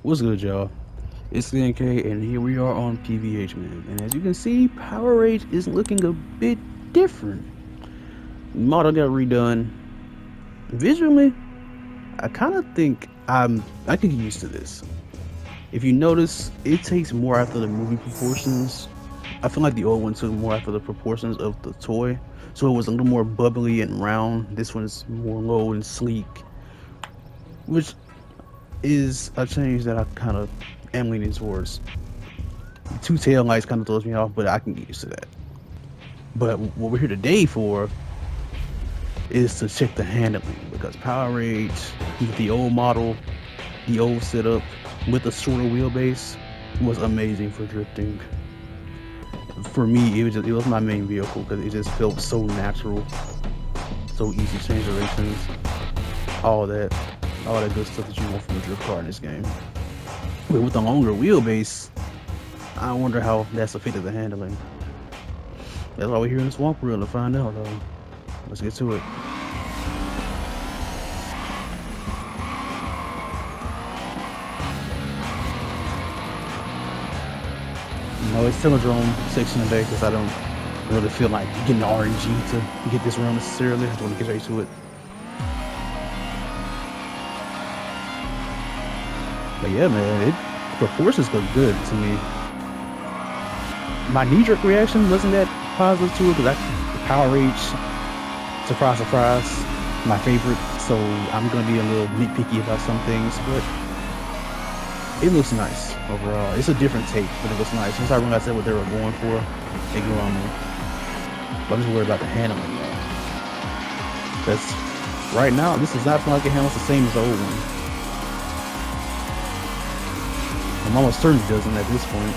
What's good, y'all? It's CNK, and here we are on PVH, man. And as you can see, Power Rage is looking a bit different. Model got redone. Visually, I kind of think I could get used to this. If you notice, it takes more after the movie proportions. I feel like the old one took more after the proportions of the toy, so it was a little more bubbly and round. This one's more low and sleek, which is a change that I kind of am leaning towards. Two tail lights kind of throws me off, but I can get used to that. But what we're here today for is to check the handling because Power Rage, with the old model, the old setup, with the shorter wheelbase, was amazing for drifting. For me, it was my main vehicle because it just felt so natural, so easy to change directions, all that, all that good stuff that you want from a drift car in this game. But with the longer wheelbase, I wonder how that's affected the handling. That's why we're here in the swamp reel to find out, though. Let's get to it. No, it's Telodrome section today because I don't really feel like getting the RNG to get this run necessarily. I just want to get right to it. But yeah, man, proportions look good to me. My knee-jerk reaction wasn't that positive to it because Power Rage, surprise, surprise, my favorite. So I'm gonna be a little nitpicky about some things, but it looks nice overall. It's a different take, but it looks nice. Once I realized that what they were going for, it grew on me. But I'm just worried about the handling though. That's right now. This does not feel like it handles the same as the old one. I'm almost certain it doesn't at this point.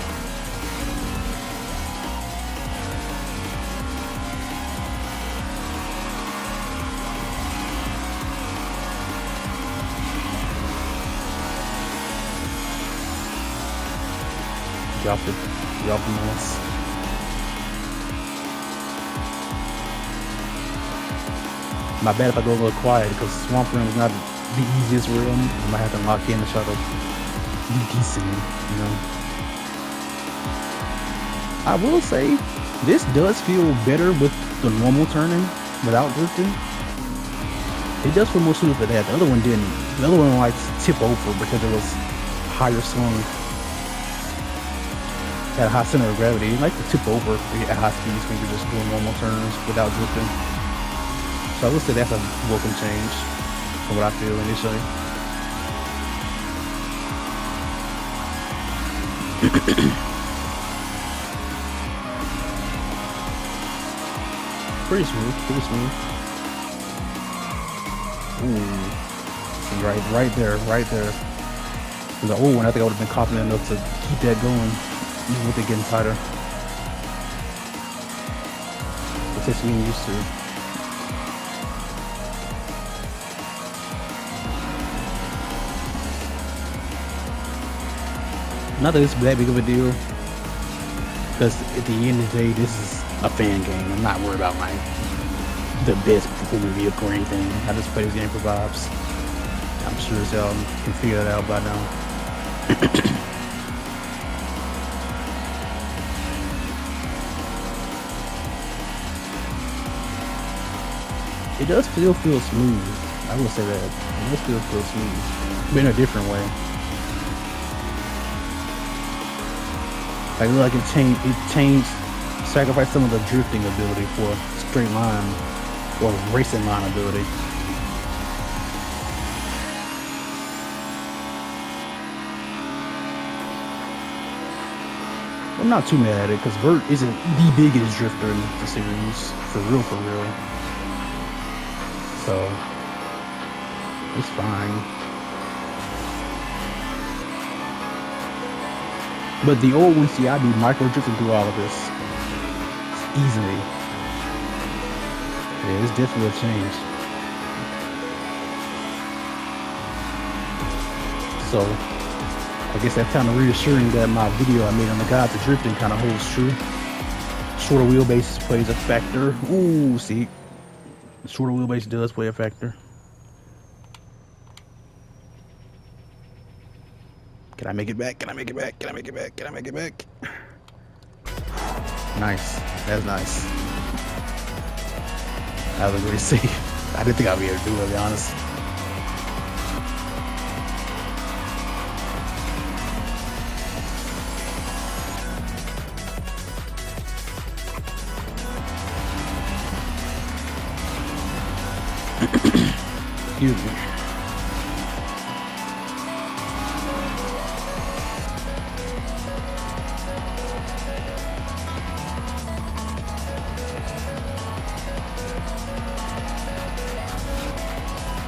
Drop the mask. My bad if I go a little quiet because Swamp Realm is not the easiest realm. I might have to lock in to try to be decent, you know. I will say, this does feel better with the normal turning without drifting. It does feel more suited for that. The other one didn't. The other one likes to tip over because it was higher swung. At a high center of gravity. You like to tip over at high speeds when you're just doing normal turns without drifting. So I would say that's a welcome change from what I feel initially. Pretty smooth, pretty smooth. Ooh, see, right there. The old one, I think I would have been confident enough to keep that going, even with it getting tighter. It takes me used to. Not that it's that big of a deal, because at the end of the day, this is a fan game. I'm not worried about like the best performing vehicle or anything. I just play this game for vibes. I'm sure as y'all can figure that out by now. It does still feel smooth. I will say that. It does still feel smooth, but in a different way. Like it changed, sacrificed some of the drifting ability for straight line or racing line ability. I'm not too mad at it because Vert isn't the biggest drifter in the series, for real, for real. So it's fine. But the old one, see, I'd be micro drifting through all of this easily. Yeah, it's definitely a change. So I guess that's kind of reassuring that my video I made on the guide to drifting kind of holds true. Shorter wheelbase plays a factor. Ooh, see, shorter wheelbase does play a factor. Can I make it back? Can I make it back? Can I make it back? Can I make it back? Nice. That's nice. That was a great save. I didn't think I'd be able to do it, to be honest. Excuse me.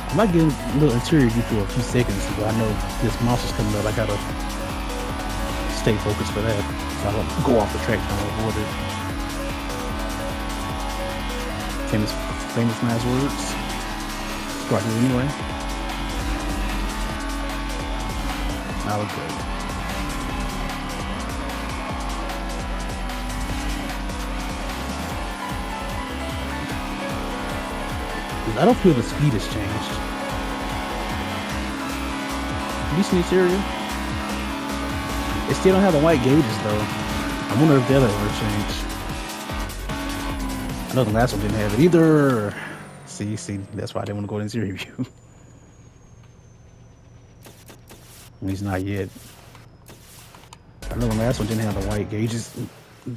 I might get a little interior view for a few seconds, but I know this monster's coming up. I gotta stay focused for that. So I don't go off the track trying to avoid it. Famous last words. Start it anyway. Now we're good. I don't feel the speed has changed. Decent area. It still don't have the white gauges though. I wonder if the other one changed. I know the last one didn't have it either. See, that's why I didn't want to go to interior view. At least not yet. I know the last one didn't have the white gauges.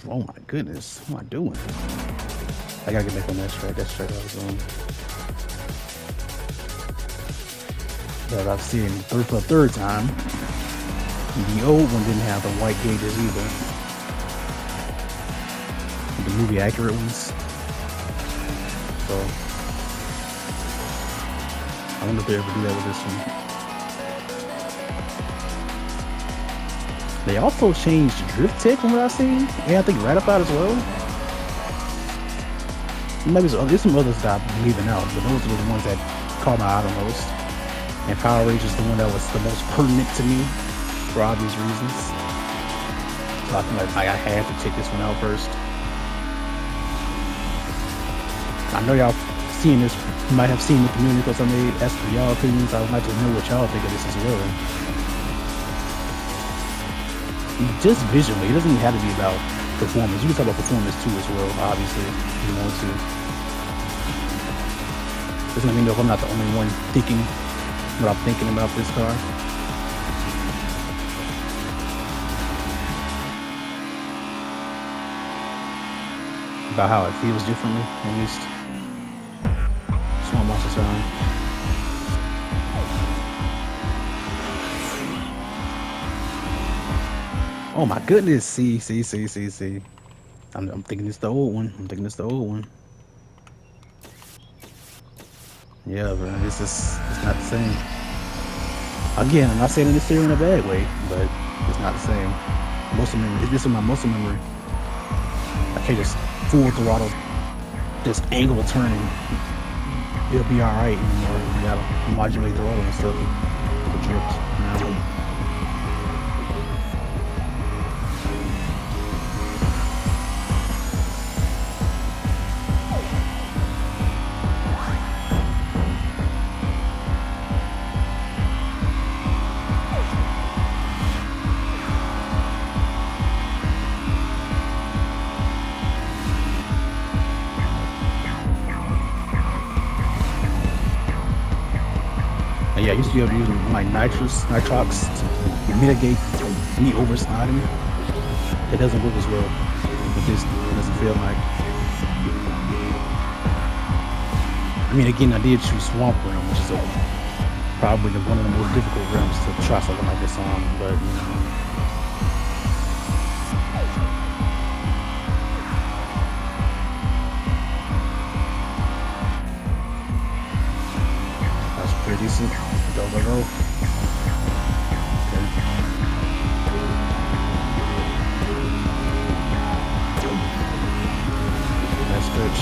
Oh my goodness, what am I doing? I gotta get back on that track. That's the track I was on. But I've seen for the third time. The old one didn't have the white gauges either. The movie accurate ones. So I wonder if they ever do that with this one. They also changed drift tech from what I've seen. And I think ratified as well. Maybe there's some others that I'm leaving out, but those are the ones that caught my eye the most. And Power Rangers is the one that was the most pertinent to me for obvious reasons. So I feel like I had to check this one out first. I know y'all seeing this, you might have seen the community because I made ask for y'all opinions. I would like to know what y'all think of this as well. Just visually, it doesn't even have to be about performance. You can talk about performance too as well, obviously, if you want to. Just let me know if I'm not the only one thinking what I'm thinking about this car. About how it feels differently, at least. Small monster sound. Oh my goodness! See. I'm thinking it's the old one. Yeah, bro, it's not the same. Again, I'm not saying this here in a bad way, but it's not the same. Muscle memory. This is my muscle memory. I can't just full throttle, just angle turning. It'll be all right anymore. You gotta modulate the throttle and stuff. The drift. Yeah, I used to be able to use like nitrox to mitigate me oversliding. It doesn't work as well, but this doesn't feel like. I mean, again, I did choose Swamp Realm, which is probably one of the most difficult realms to try something like this on, but you know. Pretty decent. Go. Okay. Nice pitch.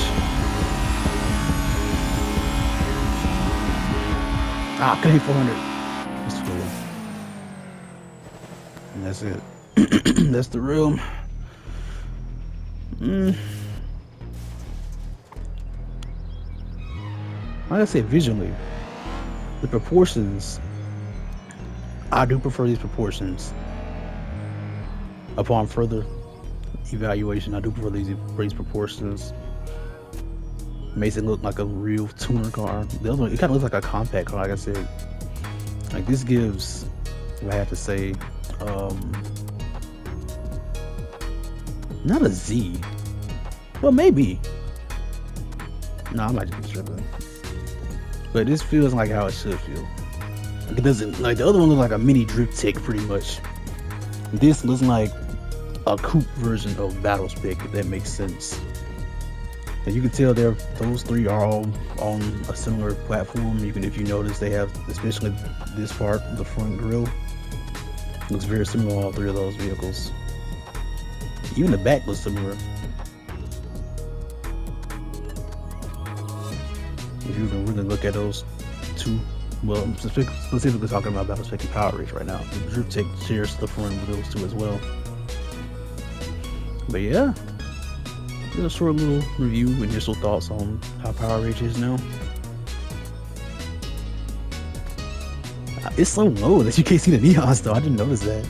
Can hit 400. That's cool. And that's it. That's the room. Like I said, visually, the proportions I do prefer these proportions. Upon further evaluation, I do prefer these proportions. Makes it look like a real tuner car. The other one, it kind of looks like a compact car, like I said. Like this gives, I have to say, not a Z. Well, maybe. No, I might just be struggling. But this feels like how it should feel. Like it doesn't, like the other one looks like a mini drift tick pretty much. This looks like a coupe version of Battle Spec, if that makes sense. And you can tell those three are all on a similar platform. Even if you notice, they have, especially this part, the front grille, looks very similar on all three of those vehicles. Even the back looks similar. If you can really look at those two, well, I'm specifically talking about Battle Spec and Power Rage right now. The Drift Tech shares the front with those two as well. But yeah, just a short little review, initial thoughts on how Power Rage is now. It's so low that you can't see the neons though. I didn't notice that.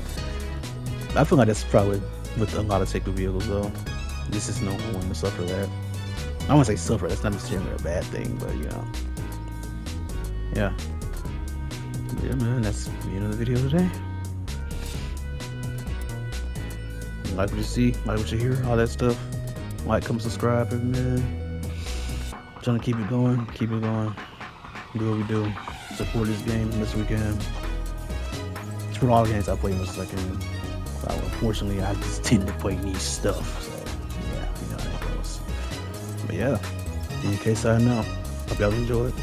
I feel like that's probably with a lot of technical vehicles though. This is no one to suffer that. I won't say suffer, that's not necessarily a bad thing, but you know. Yeah. Yeah man, that's the end of the video today. Like what you see, like what you hear, all that stuff. Like, come subscribe, man. I'm trying to keep it going, do what we do. Support this game as much as we can. It's all the games I play as much as I can. Unfortunately, I just tend to play niche stuff, so yeah, you know how that goes. But yeah, in case I know, hope y'all enjoy it.